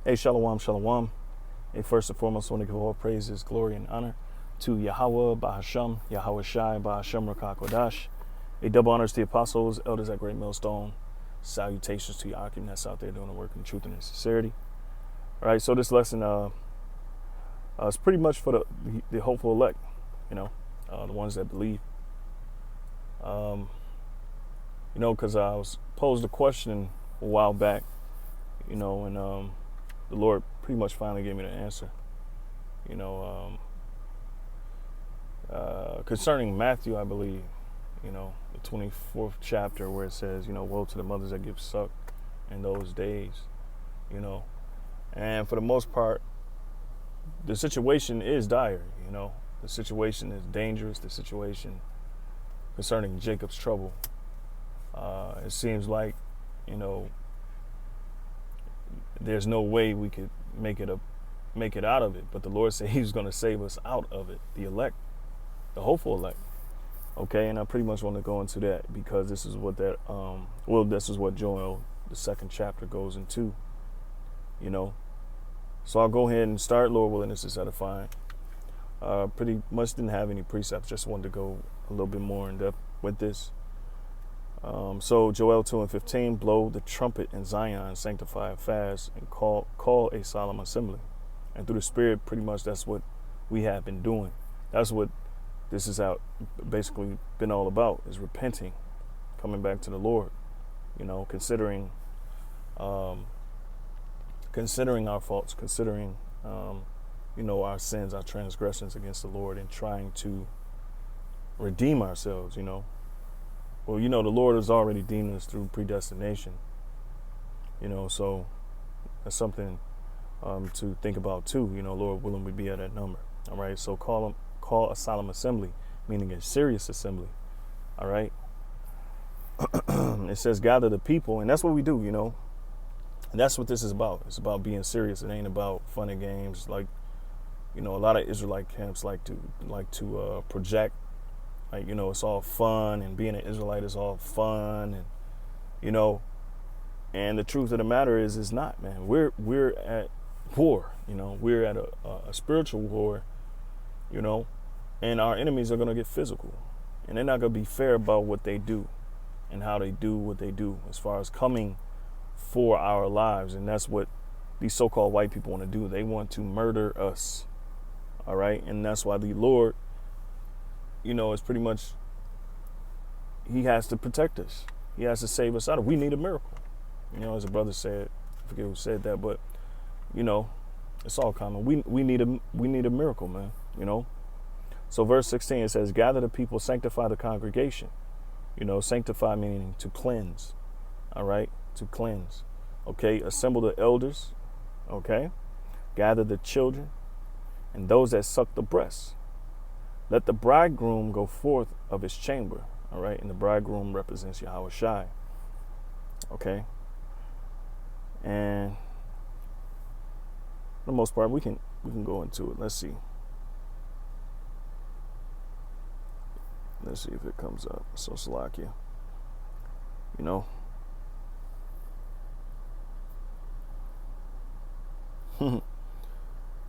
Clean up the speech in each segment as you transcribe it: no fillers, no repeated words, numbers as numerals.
Hey, shalom, shalom. Hey, first and foremost, I want to give all praises, glory, and honor to Yahweh, Bahasham, Yahweh Shai, Bahasham, Rakakwadash. A double honors to the apostles, elders at Great Millstone. Salutations to Yakim that's out there doing the work in truth and in sincerity. All right, so this lesson is pretty much for the hopeful elect, the ones that believe. Because I was posed a question a while back, and the Lord pretty much finally gave me the answer, concerning Matthew, I believe, the 24th chapter where it says, woe to the mothers that give suck in those days, and for the most part, the situation is dire, the situation is dangerous, the situation concerning Jacob's trouble. It seems like, there's no way we could make it out of it, but the Lord said he was going to save us out of it, the elect, the hopeful elect. Okay, and I pretty much want to go into that because this is what this is what Joel, the 2nd chapter, goes into, So I'll go ahead and start. Lord willing, this is edifying. Pretty much didn't have any precepts, just wanted to go a little bit more in depth with this. So Joel 2:15, blow the trumpet in Zion, sanctify a fast, and call a solemn assembly. And through the Spirit, pretty much that's what we have been doing. That's what this is basically been all about, is repenting, coming back to the Lord, considering our faults, considering, our sins, our transgressions against the Lord, and trying to redeem ourselves, Well, the Lord has already redeemed us through predestination, so that's something to think about too, Lord willing, we be at that number. All right, so call a solemn assembly, meaning a serious assembly. All right. It says gather the people, and that's what we do, And that's what this is about. It's about being serious. It ain't about fun and games. Like, a lot of Israelite camps like to project, like, it's all fun, and being an Israelite is all fun, and and the truth of the matter is, it's not, man. We're at war. We're at a spiritual war. And our enemies are going to get physical, and they're not going to be fair about what they do and how they do what they do as far as coming for our lives. And that's what these so-called white people want to do. They want to murder us. All right. And that's why the Lord, is pretty much, he has to protect us. He has to save us out of it. We need a miracle. As a brother said, I forget who said that, but it's all common. We need a miracle, man. So verse 16, it says, gather the people, sanctify the congregation. Sanctify meaning to cleanse. All right, to cleanse. Okay, assemble the elders. Okay, gather the children and those that suck the breast. Let the bridegroom go forth of his chamber. All right, and the bridegroom represents Yahweh Shai. Okay, and for the most part, we can go into it. Let's see. Let's see if it comes up. So Salakia.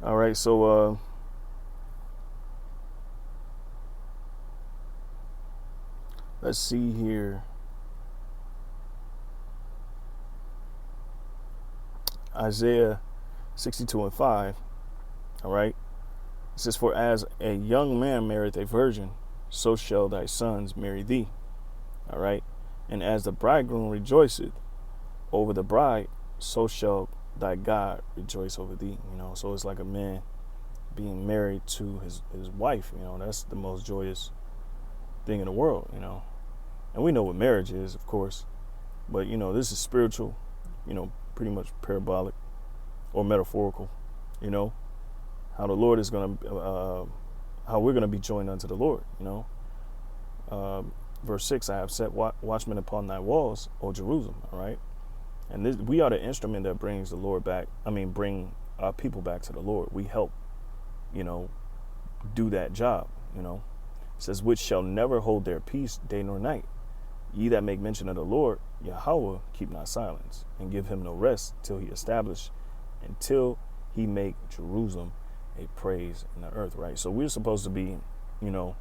All right, so let's see here. Isaiah 62:5. All right. It says, for as a young man marrieth a virgin, so shall thy sons marry thee. All right. And as the bridegroom rejoiceth over the bride, so shall thy God rejoice over thee. So it's like a man being married to his wife. That's the most joyous thing in the world, And we know what marriage is, of course. But, this is spiritual, pretty much parabolic or metaphorical, how the Lord is going to, how we're going to be joined unto the Lord, Verse 6, I have set watchmen upon thy walls, O Jerusalem, all right? And we are the instrument that brings the Lord back. Bring our people back to the Lord. We help, do that job, It says, which shall never hold their peace day nor night. Ye that make mention of the Lord, Yahweh, keep not silence, and give him no rest till he establish until he make Jerusalem a praise in the earth, right? So we're supposed to be, you know,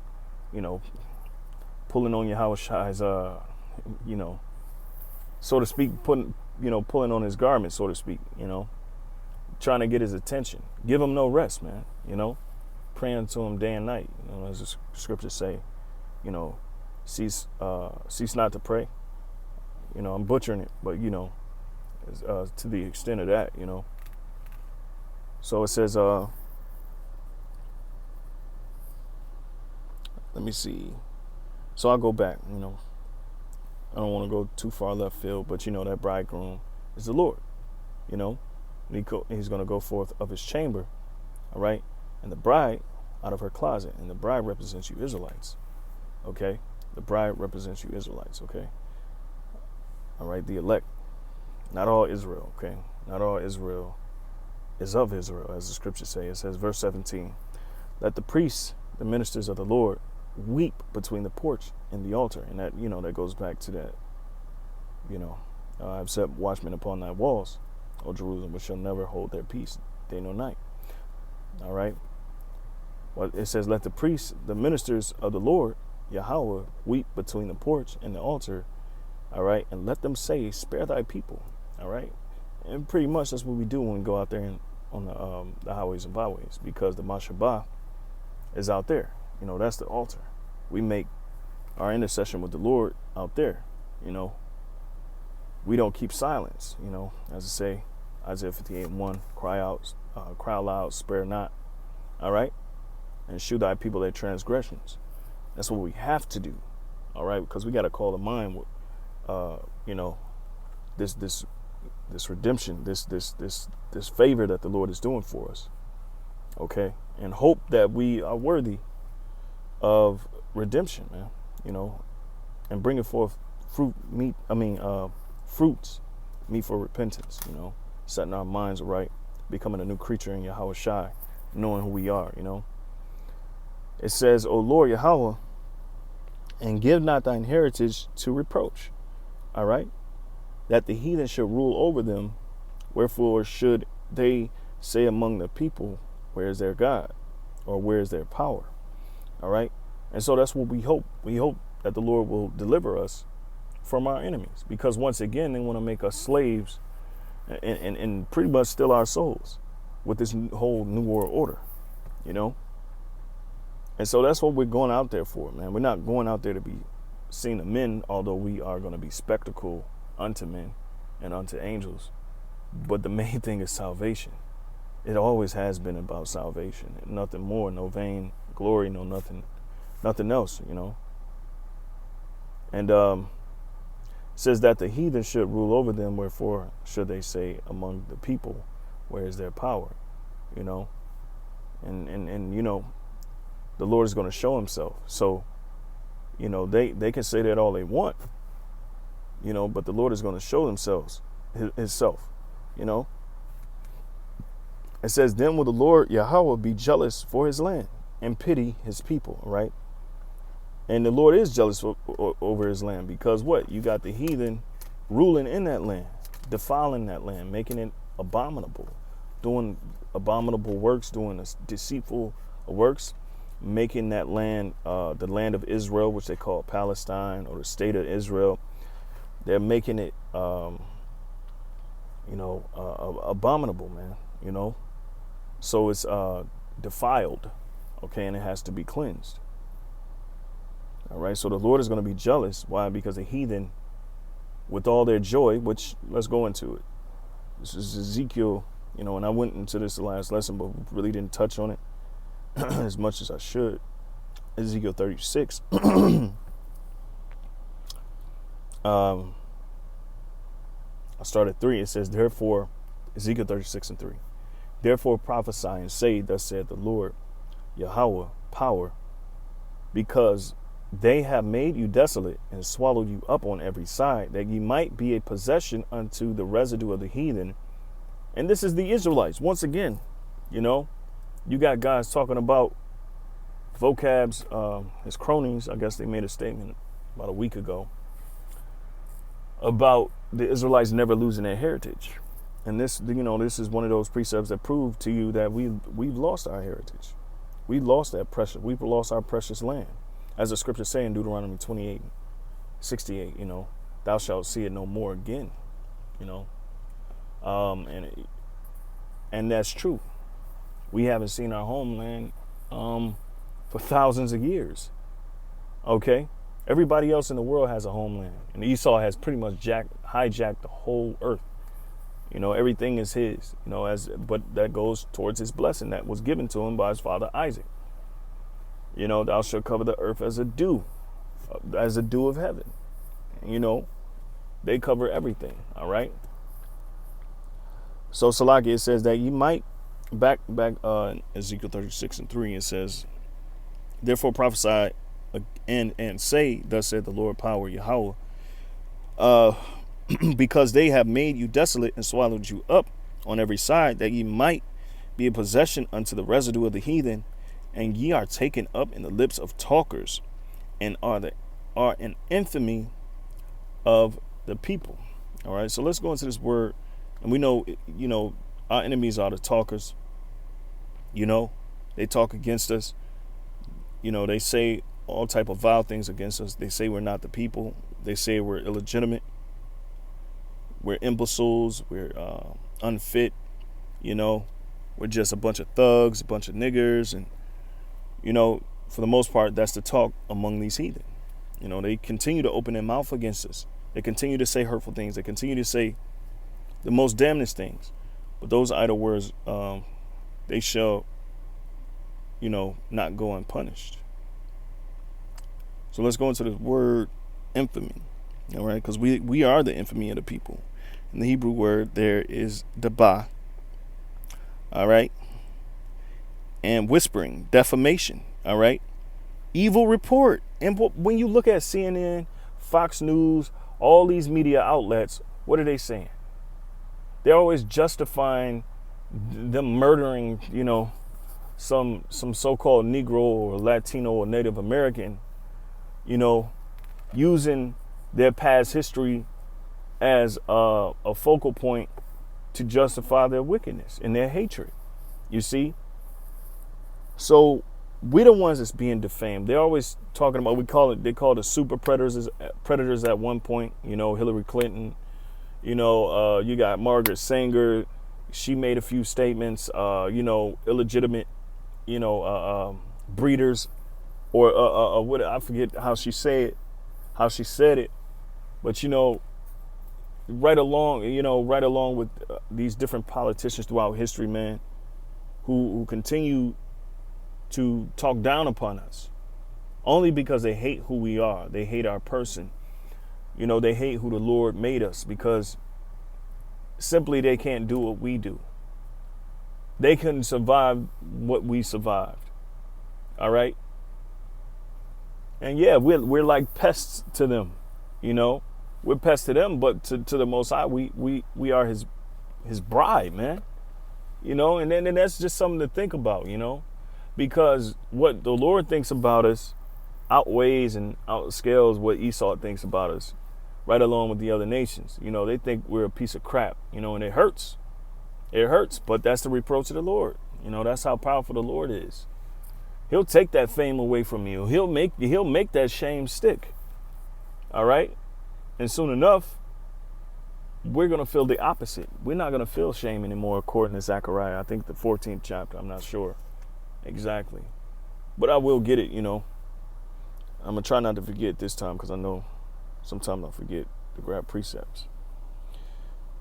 you know, pulling on Yahushai's, you know, so to speak, pulling on his garment, so to speak, you know, trying to get his attention. Give him no rest, man, you know, praying to him day and night, you know, as the scriptures say, you know, cease not to pray. You know, I'm butchering it, but, you know, to the extent of that, you know. So it says, let me see. So I'll go back, you know. I don't want to go too far left field, but, you know, that bridegroom is the Lord, you know. He's going to go forth of his chamber, all right? And the bride out of her closet. And the bride represents you Israelites, okay? The bride represents you Israelites, okay? All right, the elect. Not all Israel, okay? Not all Israel is of Israel, as the scriptures say. It says, verse 17, let the priests, the ministers of the Lord, weep between the porch and the altar. And that, you know, that goes back to that, you know, I've set watchmen upon thy walls, O Jerusalem, which shall never hold their peace day nor night. All right. Well, it says, let the priests, the ministers of the Lord, Yahweh, weep between the porch and the altar. All right. And let them say, spare thy people. All right. And pretty much that's what we do when we go out there on the highways and byways, because the Mashabah is out there. You know, that's the altar. We make our intercession with the Lord out there. You know, we don't keep silence. You know, as I say, Isaiah 58:1, cry loud, spare not. All right. And shew thy people their transgressions. That's what we have to do. All right. Because we got to call to mind, you know, this redemption, this favor that the Lord is doing for us. Okay. And hope that we are worthy of redemption, man, you know, and bringing forth fruits, meet for repentance, you know, setting our minds right, becoming a new creature in Yahushai, knowing who we are, you know. It says, O Lord Yahweh, and give not thine heritage to reproach, all right, that the heathen should rule over them. Wherefore should they say among the people, where is their God, or where is their power? All right. And so that's what we hope. We hope that the Lord will deliver us from our enemies, because once again, they want to make us slaves and pretty much steal our souls with this whole New World Order, you know. And so that's what we're going out there for, man. We're not going out there to be seen of men, although we are going to be spectacle unto men and unto angels. But the main thing is salvation. It always has been about salvation. Nothing more, no vain glory, no nothing else, you know. And says that the heathen should rule over them. Wherefore should they say among the people, where is their power? You know, and you know, the Lord is going to show himself. So, you know, they can say that all they want, you know, but the Lord is going to show himself, you know. It says, then will the Lord Yahweh be jealous for his land and pity his people, right? And the Lord is jealous over his land, because what? You got the heathen ruling in that land, defiling that land, making it abominable, doing abominable works, doing deceitful works, making that land, the land of Israel, which they call Palestine, or the state of Israel, they're making it, you know, abominable, man, you know. So it's defiled, okay, and it has to be cleansed. All right, so the Lord is going to be jealous. Why? Because the heathen, with all their joy, which, let's go into it. This is Ezekiel, you know, and I went into this the last lesson, but really didn't touch on it as much as I should. Ezekiel 36. I started 3. It says, therefore, Ezekiel 36:3. Therefore prophesy and say, thus saith the Lord, Yahweh, power, because they have made you desolate and swallowed you up on every side, that ye might be a possession unto the residue of the heathen. And this is the Israelites. Once again, you know, you got guys talking about vocabs, his cronies. I guess they made a statement about a week ago about the Israelites never losing their heritage. And this, this is one of those precepts that prove to you that we've lost our heritage. We lost that precious. We've lost our precious land, as the scriptures say in Deuteronomy 28:68. Thou shalt see it no more again. And that's true. We haven't seen our homeland for thousands of years. Okay, everybody else in the world has a homeland, and Esau has pretty much hijacked the whole earth. Everything is his. But that goes towards his blessing that was given to him by his father Isaac. Thou shalt cover the earth as a dew of heaven. They cover everything. All right. So Salaki, it says that you might back Ezekiel 36:3. It says, therefore prophesy and say, thus said the Lord power Yahweh, because they have made you desolate and swallowed you up on every side, that ye might be a possession unto the residue of the heathen, and ye are taken up in the lips of talkers, and are an infamy of the people. All right, so let's go into this word, and we know, our enemies are the talkers. They talk against us. They say all type of vile things against us. They say we're not the people. They say we're illegitimate. We're imbeciles. We're unfit. We're just a bunch of thugs, a bunch of niggers. And, for the most part, that's the talk among these heathen. They continue to open their mouth against us. They continue to say hurtful things. They continue to say the most damnous things. But those idle words, they shall, not go unpunished. So let's go into the word infamy. All right, because we are the infamy of the people. In the Hebrew word, there is daba. All right. And whispering, defamation. All right. Evil report. And when you look at CNN, Fox News, all these media outlets, what are they saying? They're always justifying them murdering, some so-called Negro or Latino or Native American, using their past history as a focal point to justify their wickedness and their hatred. You see? So we're the ones that's being defamed. They're always talking about, they call the super predators at one point, Hillary Clinton, you got Margaret Sanger. She made a few statements, illegitimate, breeders, or what, I forget how she said it, but right along with these different politicians throughout history, man, who continue to talk down upon us only because they hate who we are. They hate our person. They hate who the Lord made us, because simply they can't do what we do. They couldn't survive what we survived. All right. And yeah, we're like pests to them. We're pests to them, but to the Most High, we are his bride, man. And then that's just something to think about, because what the Lord thinks about us outweighs and outscales what Esau thinks about us, right along with the other nations. They think we're a piece of crap, and it hurts. It hurts, but that's the reproach of the Lord. That's how powerful the Lord is. He'll take that fame away from you. He'll make that shame stick. All right? And soon enough, we're going to feel the opposite. We're not going to feel shame anymore, according to Zechariah. I think the 14th chapter. I'm not sure exactly. But I will get it, I'm going to try not to forget this time, because I know sometimes I forget to grab precepts.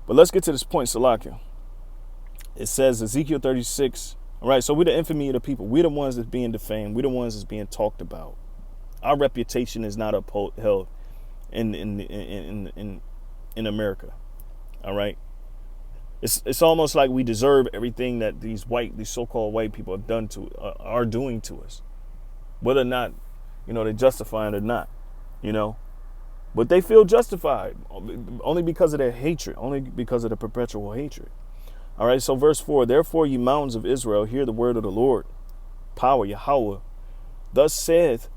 But let's get to this point, Salakia. It says Ezekiel 36. All right, so we're the infamy of the people. We're the ones that's being defamed. We're the ones that's being talked about. Our reputation is not upheld in America. All right. It's almost like we deserve everything that these so-called white people have done are doing to us, whether or not they justify it or not. But they feel justified only because of their hatred, only because of the perpetual hatred. All right, so verse 4, therefore, ye mountains of Israel, hear the word of the Lord, power Yahweh. Thus saith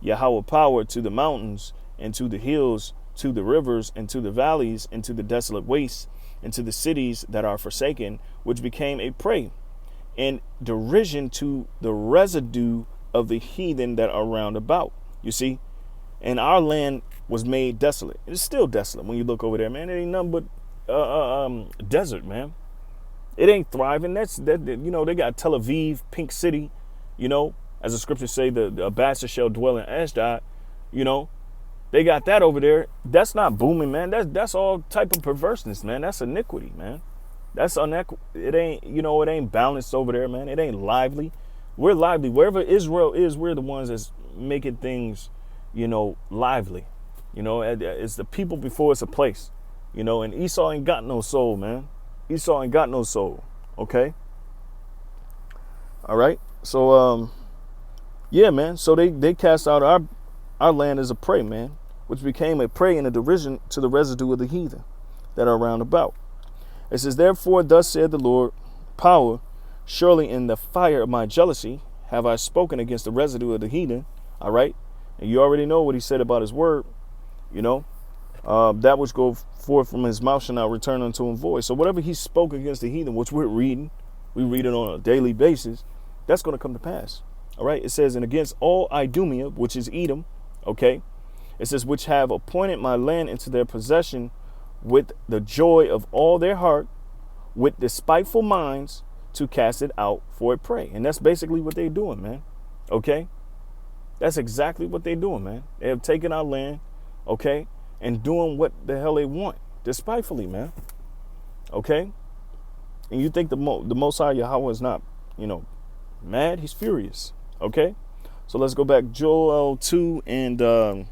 Yahweh power to the mountains and to the hills, to the rivers and to the valleys and to the desolate wastes, into the cities that are forsaken, which became a prey and derision to the residue of the heathen that are round about. You see, and our land was made desolate. It's still desolate when you look over there, man. It ain't nothing but desert, man. It ain't thriving. They got Tel Aviv, Pink City, as the scriptures say, the bastard shall dwell in Ashdod, They got that over there. That's not booming, man. That's all type of perverseness, man. That's iniquity, man. That's it ain't balanced over there, man. It ain't lively. We're lively. Wherever Israel is, we're the ones that's making things, lively. It's the people before it's a place. And Esau ain't got no soul, man. Esau ain't got no soul. Okay? All right. So yeah, man. So they cast out our land as a prey, man, which became a prey and a derision to the residue of the heathen that are round about. It says, therefore, thus said the Lord, power, surely in the fire of my jealousy have I spoken against the residue of the heathen. All right. And you already know what he said about his word, that which go forth from his mouth shall not return unto him void. So whatever he spoke against the heathen, which we read it on a daily basis, that's going to come to pass. All right. It says, and against all Idumea, which is Edom. Okay. It says, which have appointed my land into their possession with the joy of all their heart, with despiteful minds, to cast it out for a prey. And that's basically what they're doing, man. Okay. That's exactly what they're doing, man. They have taken our land, okay, and doing what the hell they want, despitefully, man. Okay. And you think the Most High Yahweh is not, mad? He's furious. Okay. So let's go back. Joel 2 and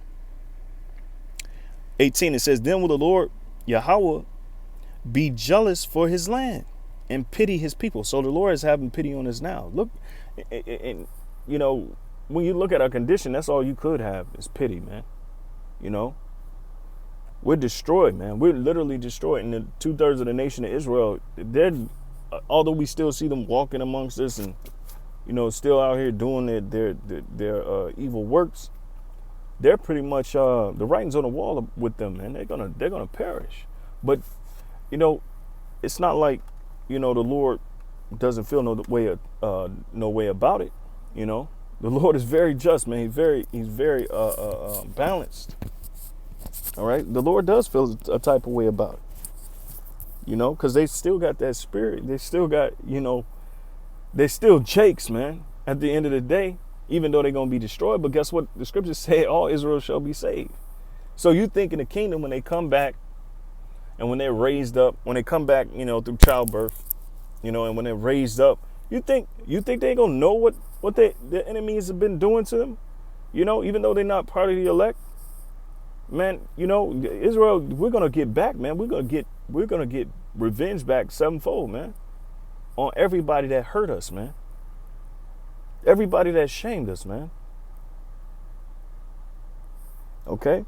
18. It says, then will the Lord Yahweh be jealous for his land and pity his people. So the Lord is having pity on us now. Look, and when you look at our condition, that's all you could have is pity, man. We're destroyed, man. We're literally destroyed. And the 2/3 of the nation of Israel, although we still see them walking amongst us and, still out here doing their evil works, they're pretty much the writing's on the wall with them, man. They're gonna perish. But it's not like the Lord doesn't feel no way about it. The Lord is very just, man. He's very balanced. All right, the Lord does feel a type of way about it. Because they still got that spirit. They still got they still jakes, man. At the end of the day, even though they're gonna be destroyed, but guess what? The scriptures say all Israel shall be saved. So you think in the kingdom when they come back. And when they're raised up, when they come back, through childbirth, and when they're raised up, you think they're gonna know what their enemies have been doing to them, even though they're not part of the elect, man. Israel, we're gonna get back, man. We're gonna get revenge back sevenfold, man, on everybody that hurt us, man. Everybody that shamed us, man. Okay.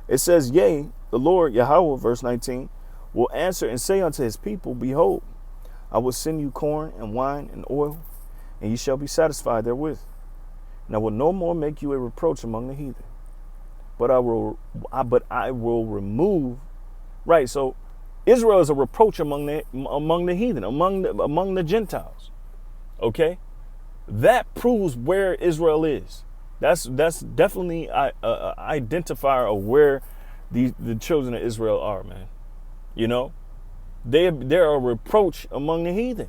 It says, yea, the Lord Yahweh, verse 19, will answer and say unto his people, behold, I will send you corn and wine and oil, and ye shall be satisfied therewith. And I will no more make you a reproach among the heathen, but I will remove. Right. So Israel is a reproach among the heathen, among the Gentiles. Okay. That proves where Israel is. That's definitely a identifier of where the children of Israel are, man. They're a reproach among the heathen.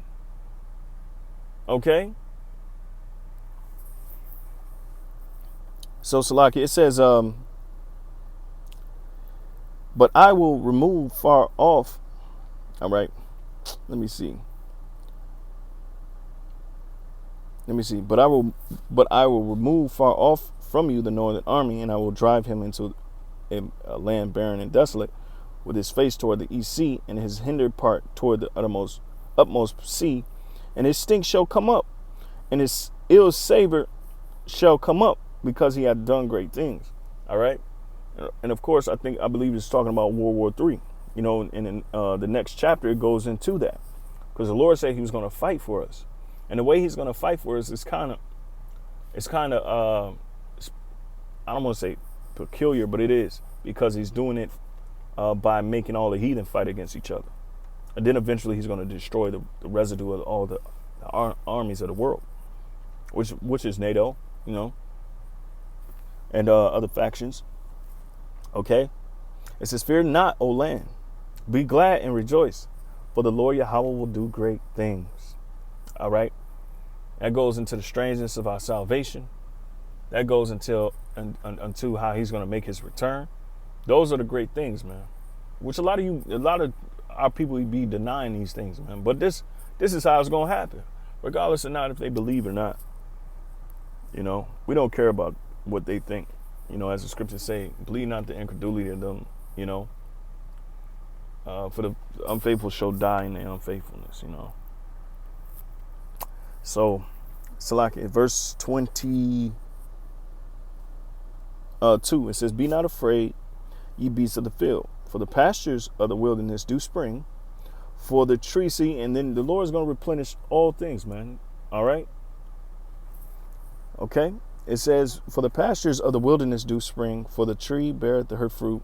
Okay. So Salaki, it says, but I will remove far off. All right. Let me see. But I will remove far off from you the northern army, and I will drive him into a land barren and desolate, with his face toward the east sea, and his hinder part toward the utmost sea. And his stink shall come up, and his ill savor shall come up, because he had done great things. All right. And of course, I believe it's talking about World War III. And in the next chapter, it goes into that, because the Lord said he was going to fight for us. And the way he's going to fight for us is kind of, I don't want to say peculiar, but it is, because he's doing it by making all the heathen fight against each other. And then eventually he's going to destroy the residue of all the armies of the world, which is NATO, and other factions. Okay? It says, fear not, O land. Be glad and rejoice, for the Lord Yahweh will do great things. All right? That goes into the strangeness of our salvation. That goes until how he's going to make his return. Those are the great things, man. Which a lot of our people be denying these things, man. But this is how it's going to happen, regardless of not if they believe or not. We don't care about what they think. As the scriptures say, believe not the incredulity of them. For the unfaithful shall die in their unfaithfulness. So, Salaki, verse 22, it says, be not afraid, ye beasts of the field, for the pastures of the wilderness do spring, for the tree, see, and then the Lord is going to replenish all things, man. All right? Okay? It says, for the pastures of the wilderness do spring, for the tree beareth her fruit,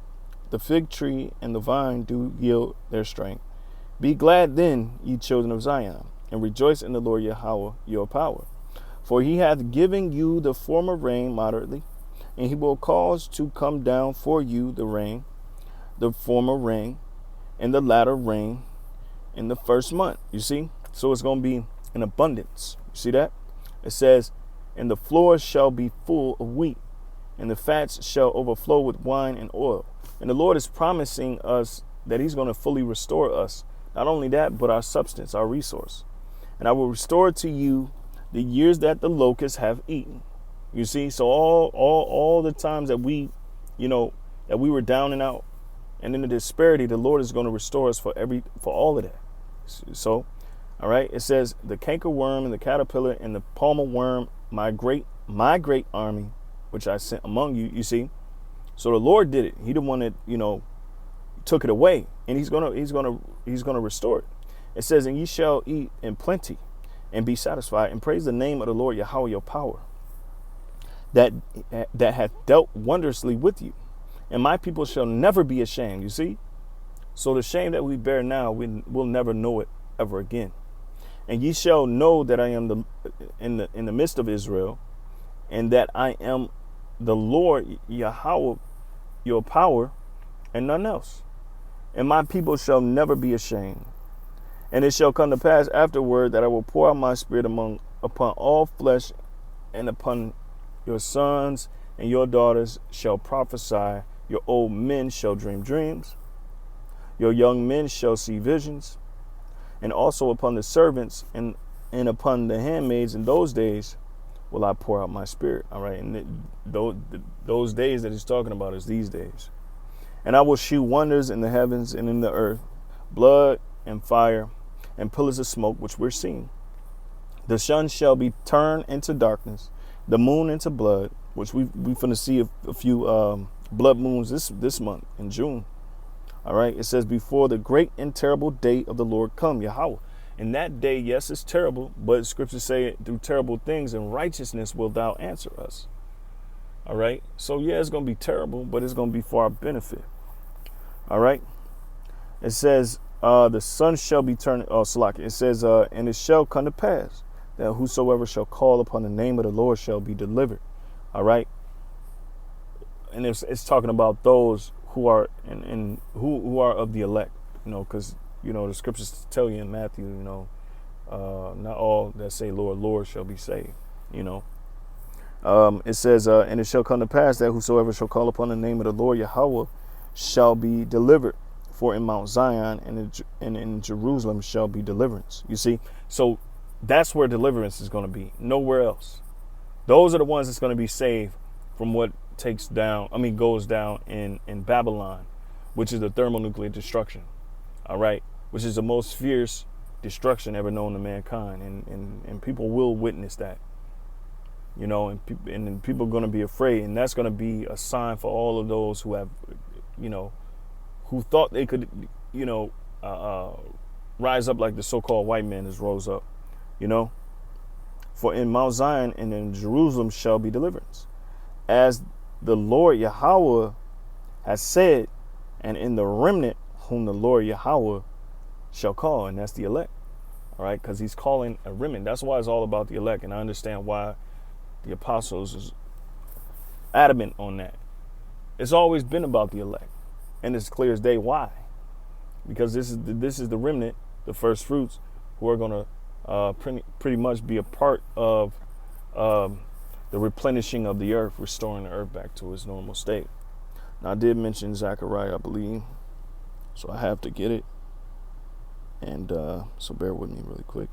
the fig tree and the vine do yield their strength. Be glad then, ye children of Zion, and rejoice in the Lord Yahweh your power. For he hath given you the former rain moderately, and he will cause to come down for you the former rain, and the latter rain in the first month. You see? So it's going to be in abundance. You see that? It says, and the floors shall be full of wheat, and the fats shall overflow with wine and oil. And the Lord is promising us that he's going to fully restore us. Not only that, but our substance, our resource. And I will restore to you the years that the locusts have eaten. You see, so all the times that we were down and out and in the disparity, the Lord is going to restore us for all of that. So, all right, it says the cankerworm and the caterpillar and the palmer worm, my great army, which I sent among you. You see, so the Lord did it. He the one that took it away, and he's gonna restore it. It says, and ye shall eat in plenty, and be satisfied, and praise the name of the Lord Yahweh your power, that hath dealt wondrously with you, and my people shall never be ashamed. You see, so the shame that we bear now, we will never know it ever again. And ye shall know that I am in the midst of Israel, and that I am the Lord Yahweh your power, and none else. And my people shall never be ashamed. And it shall come to pass afterward that I will pour out my spirit upon all flesh, and upon your sons and your daughters shall prophesy. Your old men shall dream dreams. Your young men shall see visions. And also upon the servants and upon the handmaids in those days will I pour out my spirit. All right. And those days that he's talking about is these days. And I will shew wonders in the heavens and in the earth, blood and fire and pillars of smoke, which we're seeing. The sun shall be turned into darkness, the moon into blood, which we finna see a few blood moons this month in June. All right. It says, before the great and terrible day of the Lord come, Yahweh. And that day, yes, it's terrible, but scriptures say through terrible things and righteousness will thou answer us. All right. So, yeah, it's going to be terrible, but it's going to be for our benefit. All right. It says, the sun shall be turned. Oh, Salaki. It says, and it shall come to pass that whosoever shall call upon the name of the Lord shall be delivered. All right. And it's talking about those who are who are of the elect, because, the scriptures tell you in Matthew, not all that say Lord, Lord shall be saved, It says, and it shall come to pass that whosoever shall call upon the name of the Lord Yahweh shall be delivered. For in Mount Zion and in Jerusalem shall be deliverance. You see, so that's where deliverance is going to be. Nowhere else. Those are the ones that's going to be saved from what goes down in Babylon, which is the thermonuclear destruction. All right, which is the most fierce destruction ever known to mankind, and people will witness that. And people are going to be afraid, and that's going to be a sign for all of those who have, who thought they could, rise up like the so-called white man has rose up, For in Mount Zion and in Jerusalem shall be deliverance, as the Lord Yahweh has said, and in the remnant whom the Lord Yahweh shall call, and that's the elect. All right, because he's calling a remnant. That's why it's all about the elect, and I understand why the apostles is adamant on that. It's always been about the elect, and it's clear as day why. Because this is the remnant, the first fruits, who are going to pretty much be a part of the replenishing of the earth, restoring the earth back to its normal state. Now, I did mention Zechariah, I believe, so I have to get it. And so bear with me really quick.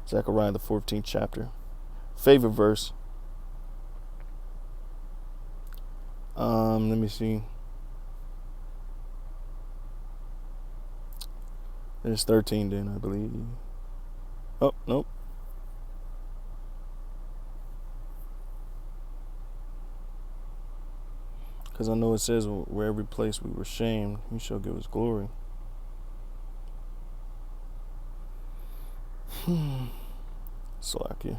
Zechariah, the 14th chapter. Favorite verse. Let me see. There's 13 then, I believe. Oh, nope. Because I know it says, where every place we were shamed, he shall give us glory. Slakia.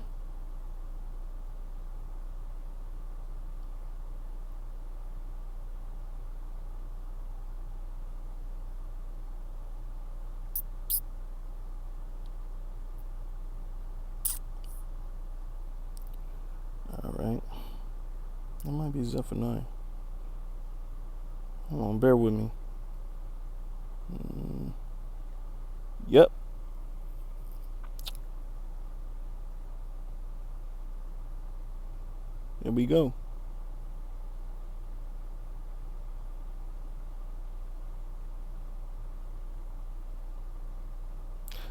All right. That might be Zephaniah. Hold on, bear with me. Yep. Here we go.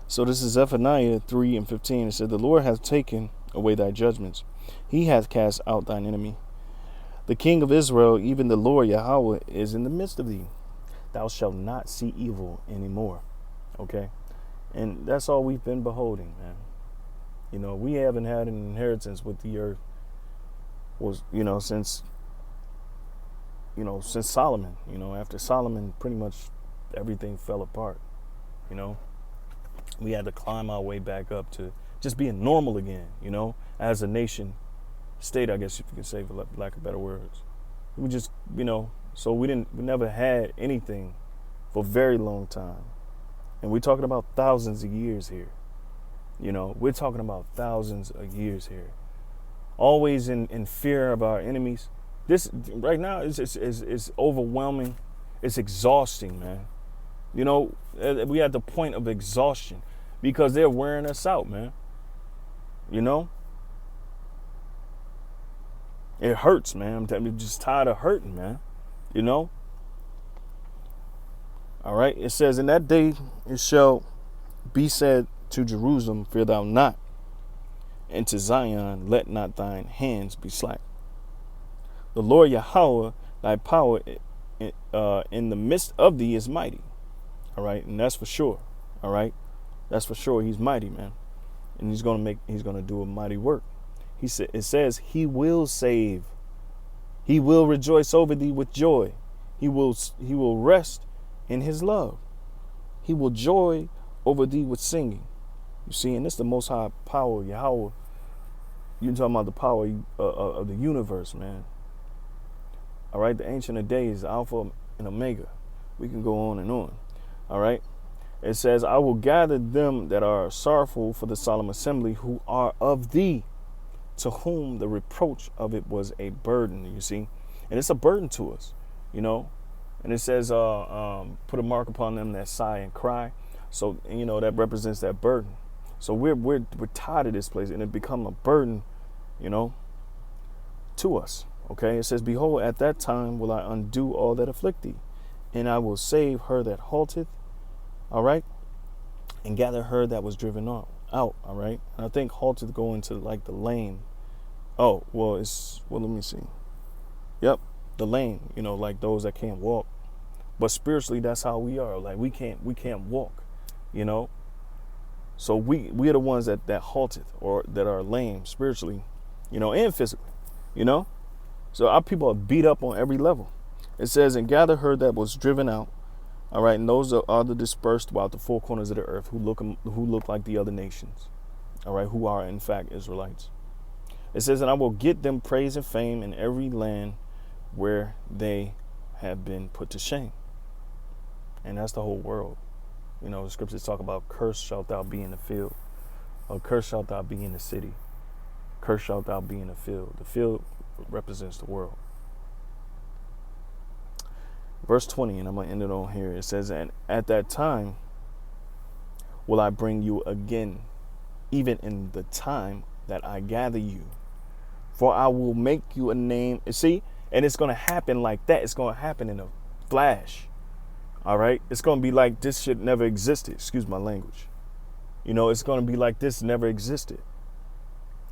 So this is Zephaniah 3:15. It said, the Lord hath taken away thy judgments. He hath cast out thine enemy. The King of Israel, even the Lord Yahweh, is in the midst of thee. Thou shalt not see evil anymore. Okay? And that's all we've been beholding, man. You know, we haven't had an inheritance with the earth since Solomon. After Solomon, pretty much everything fell apart. We had to climb our way back up to just being normal again, as a nation state, I guess if you can say, for lack of better words. We just, so we never had anything for a very long time. And we're talking about thousands of years here. We're talking about thousands of years here. Always in fear of our enemies. This right now is overwhelming. It's exhausting, man. We at the point of exhaustion because they're wearing us out, man. It hurts, man. I'm just tired of hurting, man. All right. It says, in that day it shall be said to Jerusalem, fear thou not, and to Zion, let not thine hands be slack. The Lord Yahweh, thy power in the midst of thee is mighty. All right. And that's for sure. All right. That's for sure. He's mighty, man. And he's going to do a mighty work. It says he will save. He will rejoice over thee with joy. He will rest in his love. He will joy over thee with singing. You see, and this is the most high power, Yahweh. You're talking about the power of the universe, man. All right, the Ancient of Days, Alpha and Omega. We can go on and on. All right. It says, I will gather them that are sorrowful for the solemn assembly, who are of thee, to whom the reproach of it was a burden. You see, and it's a burden to us, And it says, put a mark upon them that sigh and cry. So that represents that burden. So we're tired of this place, and it become a burden, to us. Okay. It says, behold, at that time will I undo all that afflict thee, and I will save her that halteth. All right, and gather her that was driven out. All right, and I think halteth go into like the lame. Oh, well, let me see. Yep, the lame. Like those that can't walk. But spiritually, that's how we are. Like we can't walk. So we are the ones that halteth, or that are lame spiritually, and physically, So our people are beat up on every level. It says, and gather her that was driven out. All right, and those are the dispersed throughout the four corners of the earth, who look like the other nations. All right, who are in fact Israelites. It says, and I will get them praise and fame in every land where they have been put to shame. And that's the whole world. You know, the scriptures talk about cursed shalt thou be in the field, or cursed shalt thou be in the city, cursed shalt thou be in the field. The field represents the world. Verse 20, and I'm going to end it on here. It says, and at that time will I bring you again, even in the time that I gather you. For I will make you a name. See, and it's going to happen like that. It's going to happen in a flash. All right. It's going to be like this shit never existed. Excuse my language. You know, it's going to be like this never existed.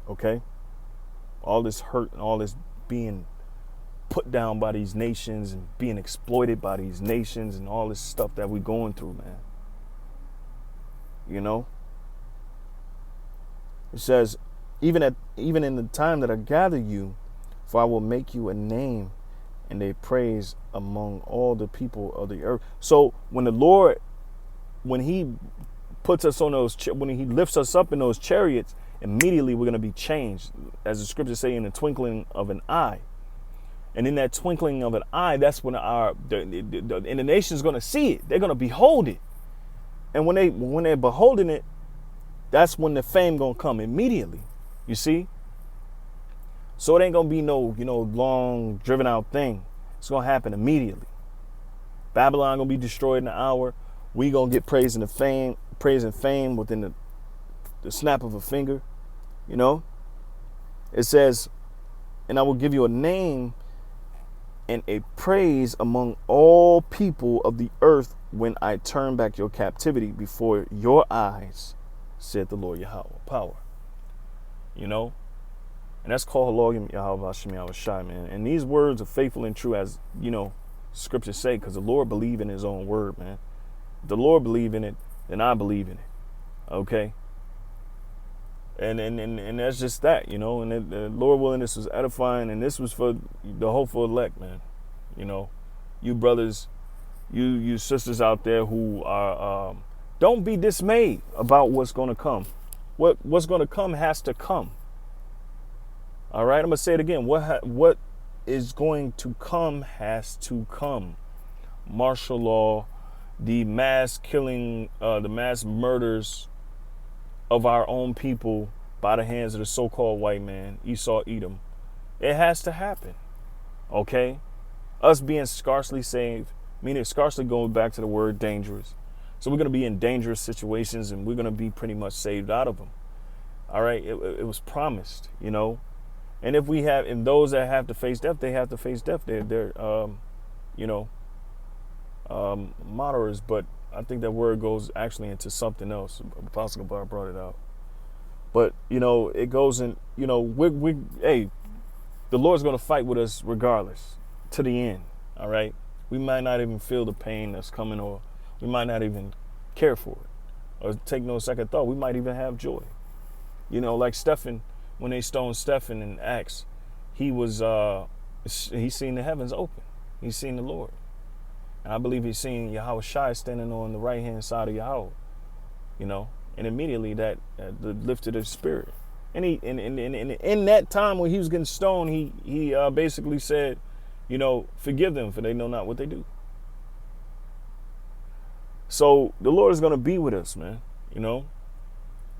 Okay. All this hurt and all this being put down by these nations and being exploited by these nations and all this stuff that we're going through, man. You know, it says, even in the time that I gather you, for I will make you a name and a praise among all the people of the earth. So when the Lord, when he puts us on those, when he lifts us up in those chariots, immediately we're going to be changed, as the scriptures say, in the twinkling of an eye. And in that twinkling of an eye, that's when the nation's going to see it. They're going to behold it. And when they're beholding it, that's when the fame going to come immediately. You see? So it ain't going to be no, long driven out thing. It's going to happen immediately. Babylon going to be destroyed in an hour. We going to get praise and fame within the snap of a finger. You know? It says, and I will give you a name and a praise among all people of the earth when I turn back your captivity before your eyes, said the Lord Yahweh. Power. You know? And that's called Halogim Yahweh Hashem Yahweh Shai, man. And these words are faithful and true, as, scriptures say, because the Lord believe in his own word, man. If the Lord believe in it, then I believe in it. Okay? And that's just that, and the Lord willing, this was edifying, and this was for the hopeful elect, man. You brothers, you sisters out there who are, don't be dismayed about what's going to come. What's going to come has to come. All right, I'm going to say it again. What is going to come has to come. Martial law, the mass killing, the mass murders of our own people by the hands of the so-called white man, Esau, Edom. It has to happen. Okay? Us being scarcely saved, meaning scarcely going back to the word dangerous. So we're going to be in dangerous situations and we're going to be pretty much saved out of them. All right? It was promised, And if those that have to face death, they have to face death. They're martyrs, but I think that word goes actually into something else. Apostle Gabar brought it out. But, it goes in, the Lord's going to fight with us regardless to the end. All right. We might not even feel the pain that's coming, or we might not even care for it or take no second thought. We might even have joy. Like Stephen, when they stoned Stephen in Acts, he seen the heavens open. He's seen the Lord. And I believe he's seen Yahweh Shai standing on the right hand side of Yahweh, and immediately that lifted his spirit. And he in that time when he was getting stoned, he basically said, forgive them, for they know not what they do. So the Lord is going to be with us, man.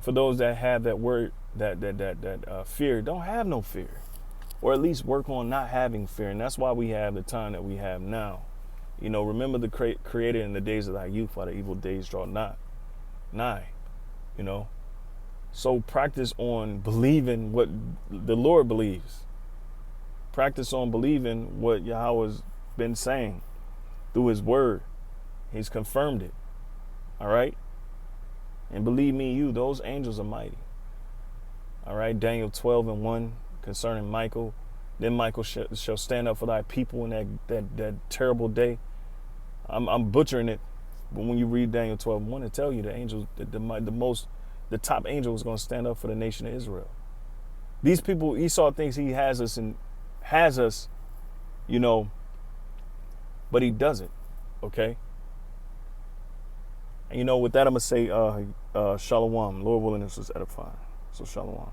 For those that have that word, that fear, don't have no fear, or at least work on not having fear. And that's why we have the time that we have now. Remember the Creator in the days of thy youth, while the evil days draw nigh. So practice on believing what the Lord believes. Practice on believing what Yahweh's been saying through his word. He's confirmed it. All right. And believe me, those angels are mighty. All right. Daniel 12:1 concerning Michael. Then Michael shall stand up for thy people in that terrible day. I'm butchering it. But when you read Daniel 12:1, it tells you the angels, the top angel is going to stand up for the nation of Israel. These people, Esau thinks he has us, but he doesn't. Okay. And with that, I'm going to say, shalom. Lord willing, this was edifying. So shalom.